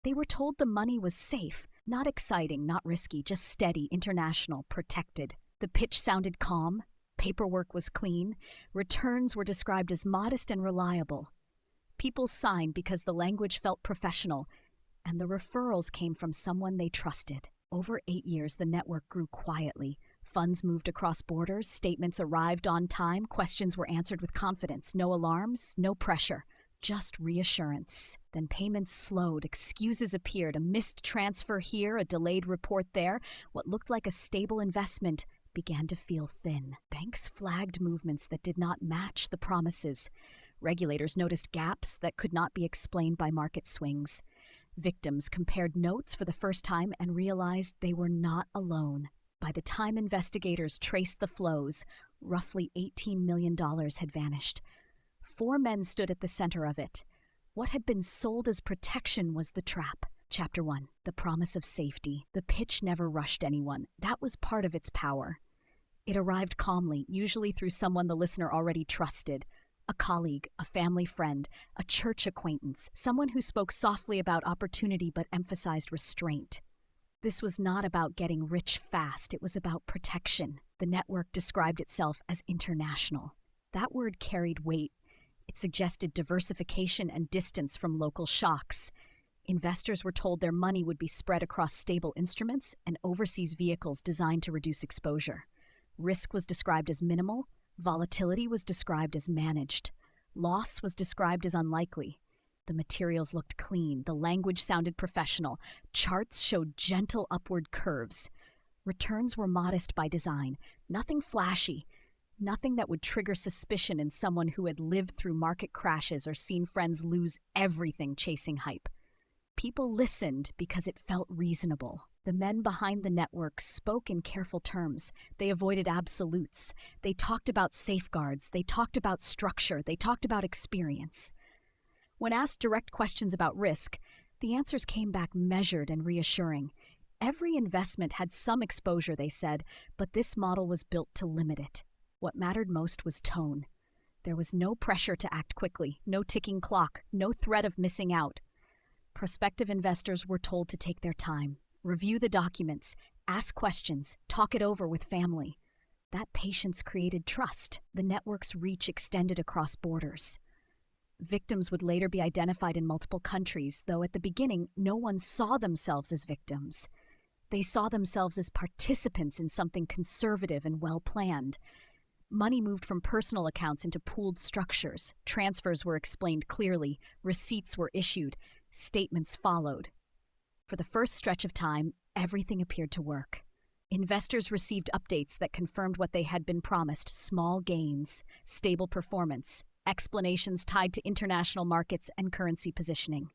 They were told the money was safe, not exciting, not risky, just steady, international, protected. The pitch sounded calm, paperwork was clean, returns were described as modest and reliable. People signed because the language felt professional, and the referrals came from someone they trusted. Over 8 years, the network grew quietly. Funds moved across borders, statements arrived on time, questions were answered with confidence. No alarms, no pressure, just reassurance. Then payments slowed, excuses appeared, a missed transfer here, a delayed report there. What looked like a stable investment began to feel thin. Banks flagged movements that did not match the promises. Regulators noticed gaps that could not be explained by market swings. Victims compared notes for the first time and realized they were not alone. By the time investigators traced the flows, roughly $18 million had vanished. 4 men stood at the center of it. What had been sold as protection was the trap. Chapter 1. The promise of safety. The pitch never rushed anyone. That was part of its power. It arrived calmly, usually through someone the listener already trusted. A colleague, a family friend, a church acquaintance, someone who spoke softly about opportunity but emphasized restraint. This was not about getting rich fast, it was about protection. The network described itself as international. That word carried weight. It suggested diversification and distance from local shocks. Investors were told their money would be spread across stable instruments and overseas vehicles designed to reduce exposure. Risk was described as minimal. Volatility was described as managed. Loss was described as unlikely. The materials looked clean. The language sounded professional. Charts showed gentle upward curves. Returns were modest by design. Nothing flashy. Nothing that would trigger suspicion in someone who had lived through market crashes or seen friends lose everything chasing hype. People listened because it felt reasonable. The men behind the network spoke in careful terms. They avoided absolutes. They talked about safeguards. They talked about structure. They talked about experience. When asked direct questions about risk, the answers came back measured and reassuring. Every investment had some exposure, they said, but this model was built to limit it. What mattered most was tone. There was no pressure to act quickly, no ticking clock, no threat of missing out. Prospective investors were told to take their time. Review the documents, ask questions, talk it over with family. That patience created trust. The network's reach extended across borders. Victims would later be identified in multiple countries, though at the beginning, no one saw themselves as victims. They saw themselves as participants in something conservative and well-planned. Money moved from personal accounts into pooled structures. Transfers were explained clearly. Receipts were issued. Statements followed. For the first stretch of time, everything appeared to work. Investors received updates that confirmed what they had been promised: small gains, stable performance, explanations tied to international markets and currency positioning.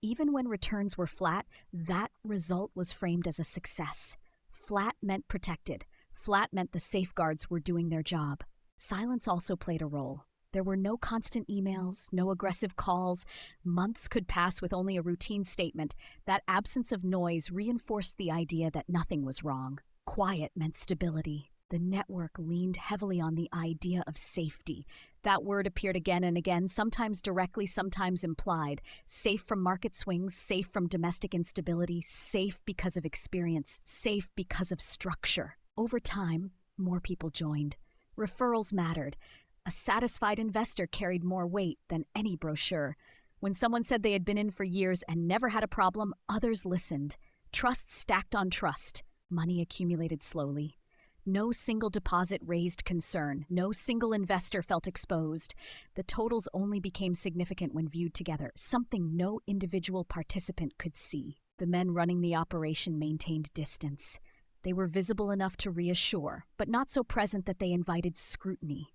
Even when returns were flat, that result was framed as a success. Flat meant protected. Flat meant the safeguards were doing their job. Silence also played a role. There were no constant emails, no aggressive calls. Months could pass with only a routine statement. That absence of noise reinforced the idea that nothing was wrong. Quiet meant stability. The network leaned heavily on the idea of safety. That word appeared again and again, sometimes directly, sometimes implied. Safe from market swings, safe from domestic instability, safe because of experience, safe because of structure. Over time, more people joined. Referrals mattered. A satisfied investor carried more weight than any brochure. When someone said they had been in for years and never had a problem, others listened. Trust stacked on trust. Money accumulated slowly. No single deposit raised concern. No single investor felt exposed. The totals only became significant when viewed together, something no individual participant could see. The men running the operation maintained distance. They were visible enough to reassure, but not so present that they invited scrutiny.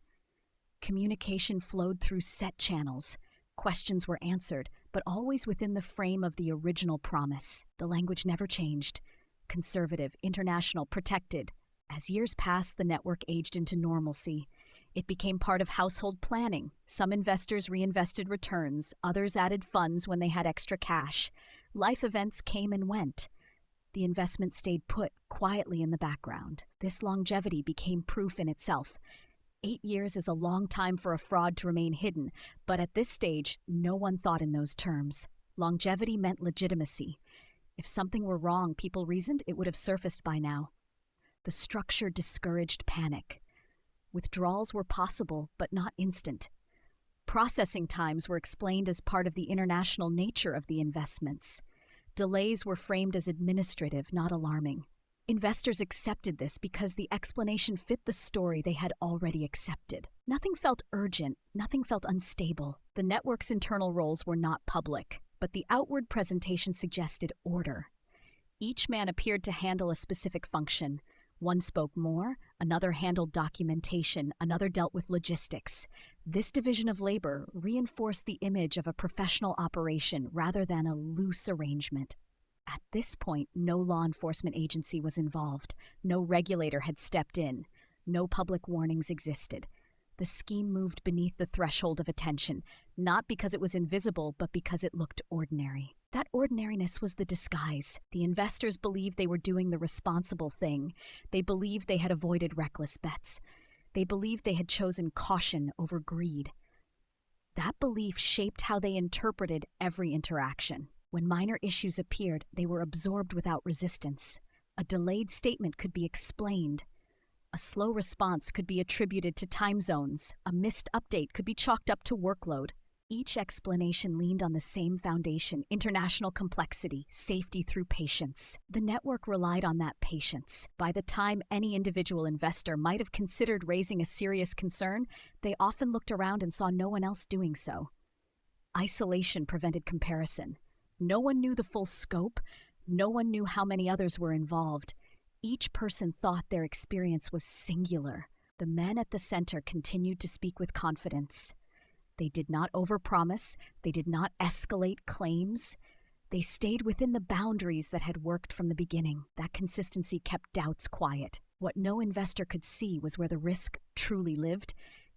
Communication flowed through set channels. Questions were answered, but always within the frame of the original promise. The language never changed. Conservative, international, protected. As years passed, the network aged into normalcy. It became part of household planning. Some investors reinvested returns. Others added funds when they had extra cash. Life events came and went. The investment stayed put quietly in the background. This longevity became proof in itself. 8 years is a long time for a fraud to remain hidden, but at this stage, no one thought in those terms. Longevity meant legitimacy. If something were wrong, people reasoned, it would have surfaced by now. The structure discouraged panic. Withdrawals were possible, but not instant. Processing times were explained as part of the international nature of the investments. Delays were framed as administrative, not alarming. Investors accepted this because the explanation fit the story they had already accepted. Nothing felt urgent, nothing felt unstable. The network's internal roles were not public, but the outward presentation suggested order. Each man appeared to handle a specific function. One spoke more, another handled documentation, another dealt with logistics. This division of labor reinforced the image of a professional operation rather than a loose arrangement. At this point, no law enforcement agency was involved. No regulator had stepped in. No public warnings existed. The scheme moved beneath the threshold of attention, not because it was invisible, but because it looked ordinary. That ordinariness was the disguise. The investors believed they were doing the responsible thing. They believed they had avoided reckless bets. They believed they had chosen caution over greed. That belief shaped how they interpreted every interaction. When minor issues appeared, they were absorbed without resistance. A delayed statement could be explained. A slow response could be attributed to time zones. A missed update could be chalked up to workload. Each explanation leaned on the same foundation: international complexity, safety through patience. The network relied on that patience. By the time any individual investor might have considered raising a serious concern, they often looked around and saw no one else doing so. Isolation prevented comparison. No one knew the full scope. No one knew how many others were involved. Each person thought their experience was singular. The men at the center continued to speak with confidence. They did not overpromise. They did not escalate claims. They stayed within the boundaries that had worked from the beginning. That consistency kept doubts quiet. What no investor could see was where the risk truly lived.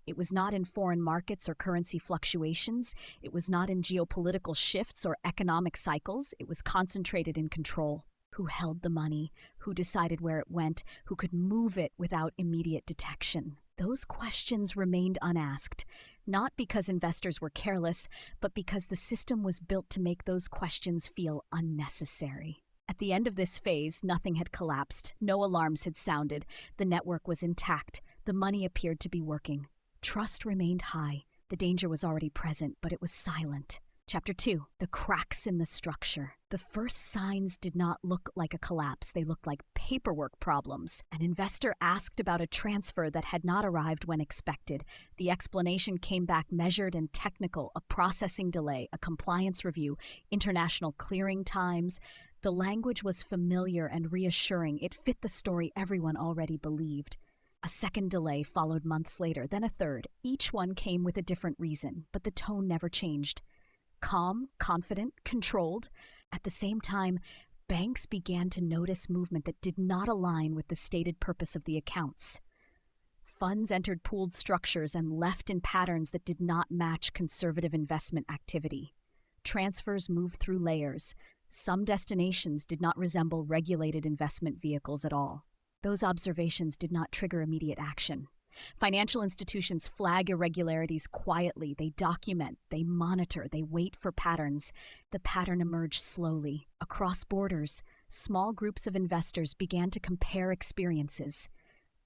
It was not in foreign markets or currency fluctuations. It was not in geopolitical shifts or economic cycles. It was concentrated in control. Who held the money? Who decided where it went? Who could move it without immediate detection? Those questions remained unasked, not because investors were careless, but because the system was built to make those questions feel unnecessary. At the end of this phase, nothing had collapsed. No alarms had sounded. The network was intact. The money appeared to be working. Trust remained high. The danger was already present, but it was silent. Chapter 2. The cracks in the structure. The first signs did not look like a collapse. They looked like paperwork problems. An investor asked about a transfer that had not arrived when expected. The explanation came back measured and technical: a processing delay, a compliance review, international clearing times. The language was familiar and reassuring. It fit the story everyone already believed. A second delay followed months later, then a third. Each one came with a different reason, but the tone never changed. Calm, confident, controlled. At the same time, banks began to notice movement that did not align with the stated purpose of the accounts. Funds entered pooled structures and left in patterns that did not match conservative investment activity. Transfers moved through layers. Some destinations did not resemble regulated investment vehicles at all. Those observations did not trigger immediate action. Financial institutions flag irregularities quietly. They document, they monitor, they wait for patterns. The pattern emerged slowly. Across borders, small groups of investors began to compare experiences.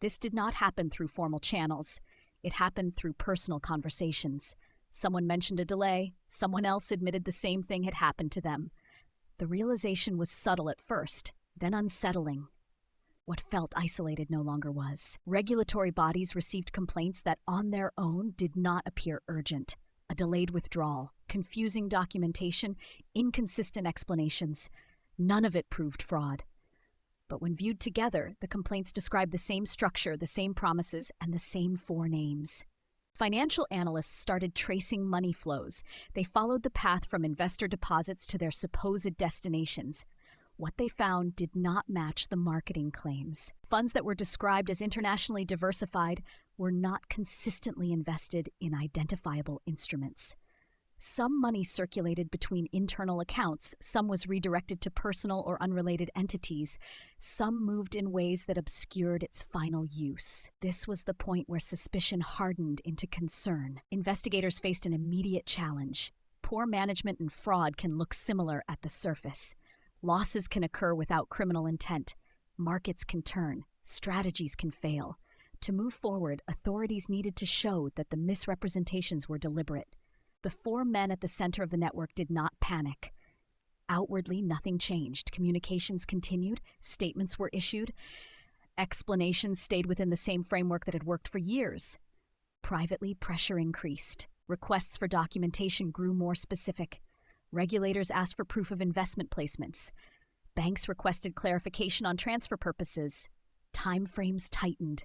This did not happen through formal channels. It happened through personal conversations. Someone mentioned a delay. Someone else admitted the same thing had happened to them. The realization was subtle at first, then unsettling. What felt isolated no longer was. Regulatory bodies received complaints that on their own did not appear urgent. A delayed withdrawal, confusing documentation, inconsistent explanations. None of it proved fraud. But when viewed together, the complaints described the same structure, the same promises, and the same four names. Financial analysts started tracing money flows. They followed the path from investor deposits to their supposed destinations. What they found did not match the marketing claims. Funds that were described as internationally diversified were not consistently invested in identifiable instruments. Some money circulated between internal accounts, some was redirected to personal or unrelated entities, some moved in ways that obscured its final use. This was the point where suspicion hardened into concern. Investigators faced an immediate challenge: Poor management and fraud can look similar at the surface. Losses can occur without criminal intent. Markets can turn. Strategies can fail. To move forward, authorities needed to show that the misrepresentations were deliberate. The four men at the center of the network did not panic. Outwardly, nothing changed. Communications continued, statements were issued, explanations stayed within the same framework that had worked for years. Privately, pressure increased. Requests for documentation grew more specific. Regulators asked for proof of investment placements. Banks requested clarification on transfer purposes. Time frames tightened.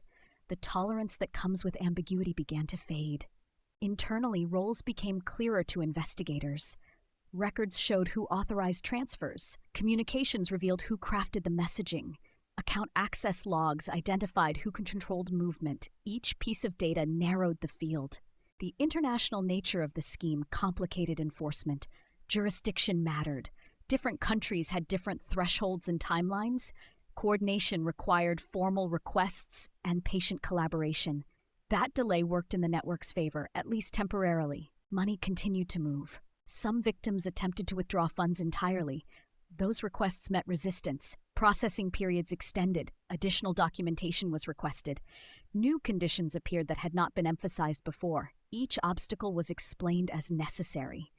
The tolerance that comes with ambiguity began to fade. Internally, roles became clearer to investigators. Records showed who authorized transfers. Communications revealed who crafted the messaging. Account access logs identified who controlled movement. Each piece of data narrowed the field. The international nature of the scheme complicated enforcement. Jurisdiction mattered. Different countries had different thresholds and timelines. Coordination required formal requests and patient collaboration. That delay worked in the network's favor, at least temporarily. Money continued to move. Some victims attempted to withdraw funds entirely. Those requests met resistance. Processing periods extended. Additional documentation was requested. New conditions appeared that had not been emphasized before. Each obstacle was explained as necessary.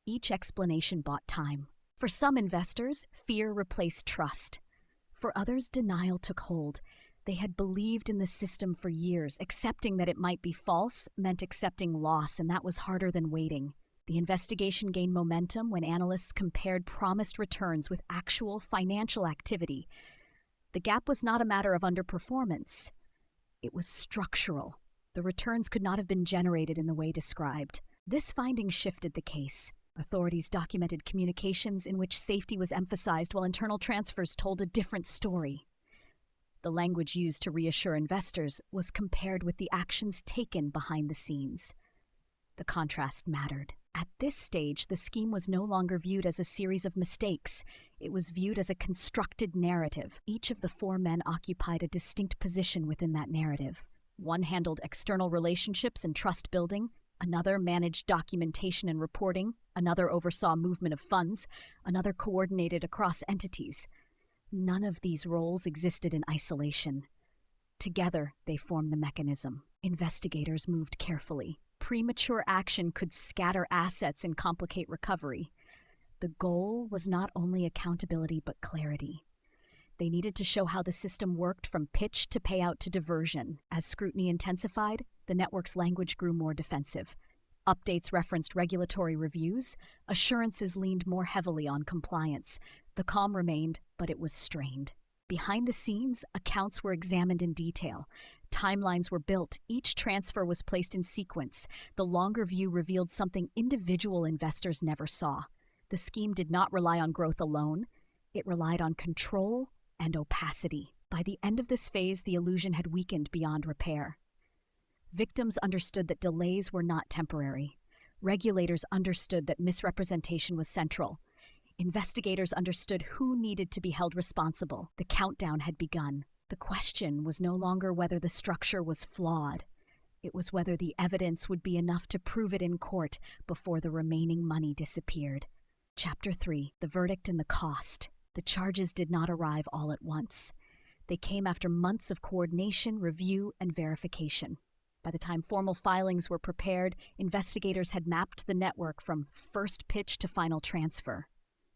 Each explanation bought time. For some investors, fear replaced trust. For others, denial took hold. They had believed in the system for years. Accepting that it might be false meant accepting loss, and that was harder than waiting. The investigation gained momentum when analysts compared promised returns with actual financial activity. The gap was not a matter of underperformance. It was structural. The returns could not have been generated in the way described. This finding shifted the case. Authorities documented communications in which safety was emphasized while internal transfers told a different story. The language used to reassure investors was compared with the actions taken behind the scenes. The contrast mattered. At this stage, the scheme was no longer viewed as a series of mistakes. It was viewed as a constructed narrative. Each of the four men occupied a distinct position within that narrative. One handled external relationships and trust building. Another managed documentation and reporting. Another oversaw movement of funds. Another coordinated across entities. None of these roles existed in isolation. Together, they formed the mechanism. Investigators moved carefully. Premature action could scatter assets and complicate recovery. The goal was not only accountability but clarity. They needed to show how the system worked from pitch to payout to diversion. As scrutiny intensified, the network's language grew more defensive. Updates referenced regulatory reviews. Assurances leaned more heavily on compliance. The calm remained, but it was strained. Behind the scenes, accounts were examined in detail. Timelines were built. Each transfer was placed in sequence. The longer view revealed something individual investors never saw. The scheme did not rely on growth alone. It relied on control and opacity. By the end of this phase, the illusion had weakened beyond repair. Victims understood that delays were not temporary. Regulators understood that misrepresentation was central. Investigators understood who needed to be held responsible. The countdown had begun. The question was no longer whether the structure was flawed. It was whether the evidence would be enough to prove it in court before the remaining money disappeared. Chapter 3. The verdict and the cost. The charges did not arrive all at once. They came after months of coordination, review, and verification. By the time formal filings were prepared, investigators had mapped the network from first pitch to final transfer.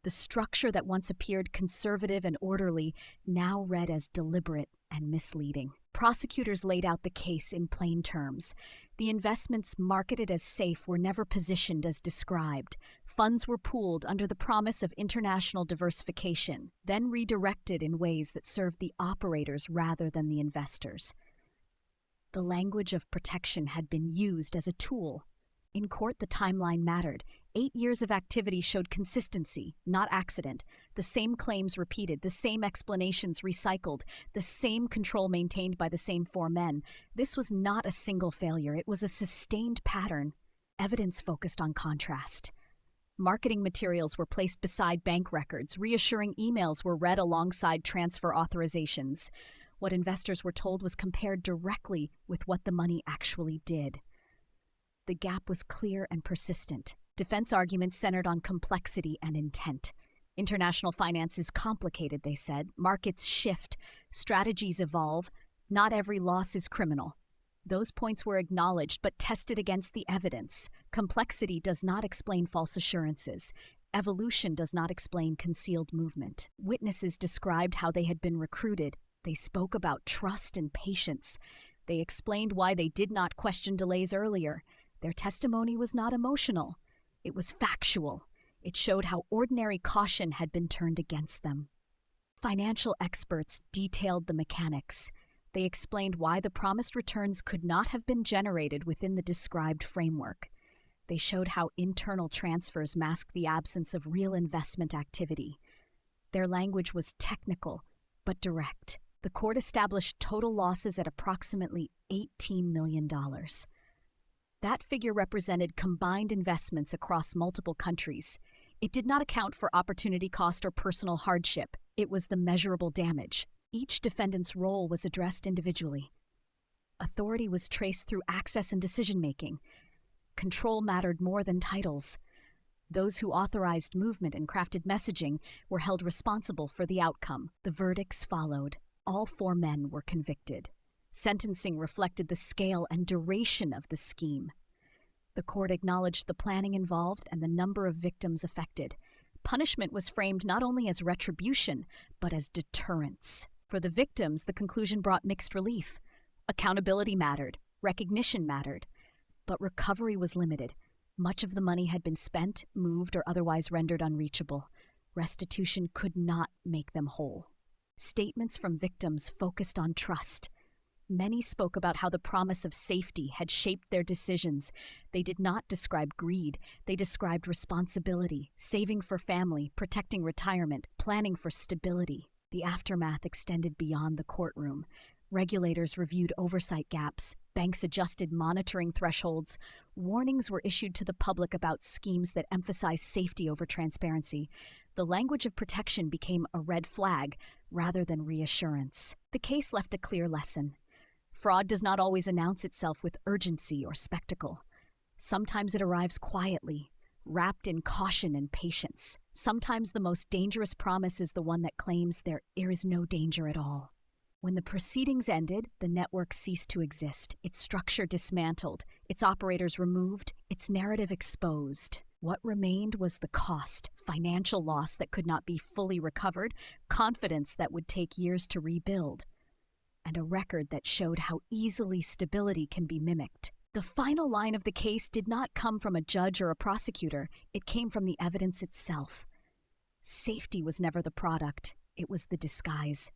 The structure that once appeared conservative and orderly now read as deliberate and misleading. Prosecutors laid out the case in plain terms. The investments marketed as safe were never positioned as described. Funds were pooled under the promise of international diversification, then redirected in ways that served the operators rather than the investors. The language of protection had been used as a tool. In court, the timeline mattered. 8 years of activity showed consistency, not accident. The same claims repeated, the same explanations recycled, the same control maintained by the same four men. This was not a single failure. It was a sustained pattern. Evidence focused on contrast. Marketing materials were placed beside bank records. Reassuring emails were read alongside transfer authorizations. What investors were told was compared directly with what the money actually did. The gap was clear and persistent. Defense arguments centered on complexity and intent. International finance is complicated, they said. Markets shift, strategies evolve. Not every loss is criminal. Those points were acknowledged but tested against the evidence. Complexity does not explain false assurances. Evolution does not explain concealed movement. Witnesses described how they had been recruited. They spoke about trust and patience. They explained why they did not question delays earlier. Their testimony was not emotional. It was factual. It showed how ordinary caution had been turned against them. Financial experts detailed the mechanics. They explained why the promised returns could not have been generated within the described framework. They showed how internal transfers masked the absence of real investment activity. Their language was technical, but direct. The court established total losses at approximately $18 million. That figure represented combined investments across multiple countries. It did not account for opportunity cost or personal hardship. It was the measurable damage. Each defendant's role was addressed individually. Authority was traced through access and decision-making. Control mattered more than titles. Those who authorized movement and crafted messaging were held responsible for the outcome. The verdicts followed. All 4 men were convicted. Sentencing reflected the scale and duration of the scheme. The court acknowledged the planning involved and the number of victims affected. Punishment was framed not only as retribution, but as deterrence. For the victims, the conclusion brought mixed relief. Accountability mattered. Recognition mattered. But recovery was limited. Much of the money had been spent, moved, or otherwise rendered unreachable. Restitution could not make them whole. Statements from victims focused on trust. Many spoke about how the promise of safety had shaped their decisions. They did not describe greed. They described responsibility, saving for family, protecting retirement, planning for stability. The aftermath extended beyond the courtroom. Regulators reviewed oversight gaps. Banks adjusted monitoring thresholds. Warnings were issued to the public about schemes that emphasized safety over transparency. The language of protection became a red flag rather than reassurance. The case left a clear lesson. Fraud does not always announce itself with urgency or spectacle. Sometimes it arrives quietly, wrapped in caution and patience. Sometimes the most dangerous promise is the one that claims there is no danger at all. When the proceedings ended, the network ceased to exist, its structure dismantled, its operators removed, its narrative exposed. What remained was the cost, financial loss that could not be fully recovered, confidence that would take years to rebuild, and a record that showed how easily stability can be mimicked. The final line of the case did not come from a judge or a prosecutor. It came from the evidence itself. Safety was never the product. It was the disguise.